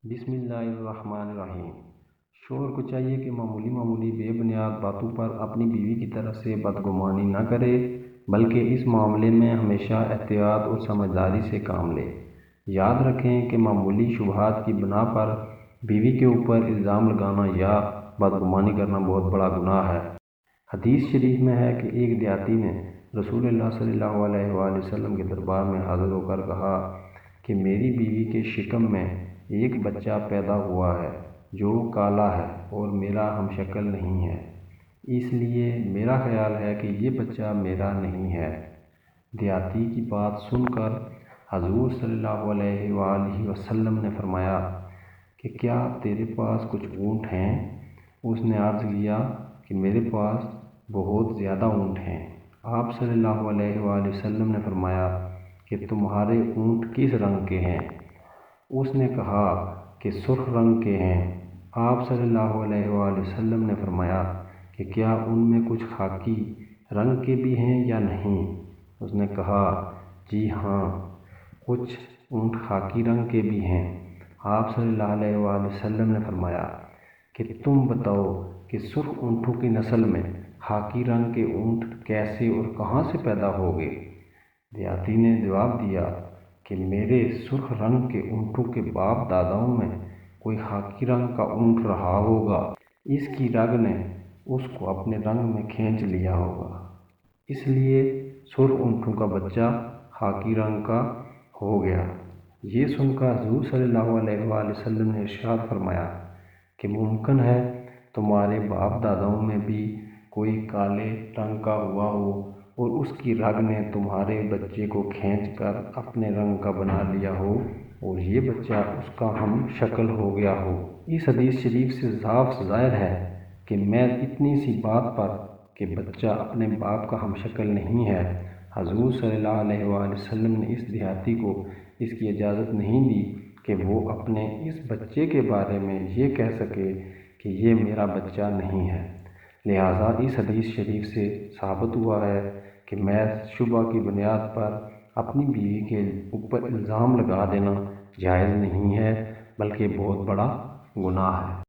बिस्मिल्लाहिर्रहमानिर्रहीम। शौहर को चाहिए कि मामूली बे बुनियाद बातों पर अपनी बीवी की तरफ से बदगुमानी न करे, बल्कि इस मामले में हमेशा एहतियात और समझदारी से काम ले। याद रखें कि मामूली शुबहात की बिना पर बीवी के ऊपर इल्ज़ाम लगाना या बदगुमानी करना बहुत बड़ा गुनाह है। हदीस शरीफ में है कि एक देहाती ने रसूलुल्लाह सल्लल्लाहु अलैहि वसल्लम के दरबार में हाज़िर होकर कहा कि मेरी बीवी के शिकम में एक बच्चा पैदा हुआ है जो काला है और मेरा हमशक्ल नहीं है, इसलिए मेरा ख्याल है कि ये बच्चा मेरा नहीं है। देहाती की बात सुनकर हजूर सल्लल्लाहु अलैहि वसल्लम ने फरमाया कि क्या तेरे पास कुछ ऊँट हैं? उसने अर्ज़ किया कि मेरे पास बहुत ज़्यादा ऊँट हैं। आप सल्लल्लाहु अलैहि वसल्लम ने फरमाया कि तुम्हारे ऊँट किस रंग के हैं? उसने कहा कि सुर्ख रंग के हैं। आप सल्लल्लाहु अलैहि वसल्लम ने फरमाया कि क्या उनमें कुछ खाकी रंग के भी हैं या नहीं? उसने कहा, जी हाँ, कुछ ऊँट खाकी रंग के भी हैं। आप सल्लल्लाहु अलैहि वसल्लम ने फरमाया कि तुम बताओ कि सुर्ख ऊँटों की नस्ल में खाकी रंग के ऊँट कैसे और कहाँ से पैदा हो गए? देहाती ने जवाब दिया कि मेरे सुर्ख रंग के ऊँटों के बाप दादाओं में कोई खाकी रंग का ऊँट रहा होगा, इसकी रग ने उसको अपने रंग में खींच लिया होगा, इसलिए सुर्ख ऊँटों का बच्चा खाकी रंग का हो गया। ये सुनकर हुज़ूर सल्लल्लाहु अलैहि वसल्लम ने इरशाद फरमाया कि मुमकिन है तुम्हारे बाप दादाओं में भी कोई काले रंग का हुआ हो और उसकी रग ने तुम्हारे बच्चे को खींचकर अपने रंग का बना लिया हो और ये बच्चा उसका हम शक्ल हो गया हो। इस हदीस शरीफ से साफ ज़ाहिर है कि मैं इतनी सी बात पर कि बच्चा अपने बाप का हम शक्ल नहीं है, हजूर सल्लल्लाहु अलैहि वसल्लम ने इस देहाती को इसकी इजाज़त नहीं दी कि वो अपने इस बच्चे के बारे में ये कह सके कि ये मेरा बच्चा नहीं है। लिहाजा इस हदीस शरीफ से साबित हुआ है कि महज शुबा की बुनियाद पर अपनी बीवी के ऊपर इल्ज़ाम लगा देना जायज़ नहीं है, बल्कि बहुत बड़ा गुनाह है।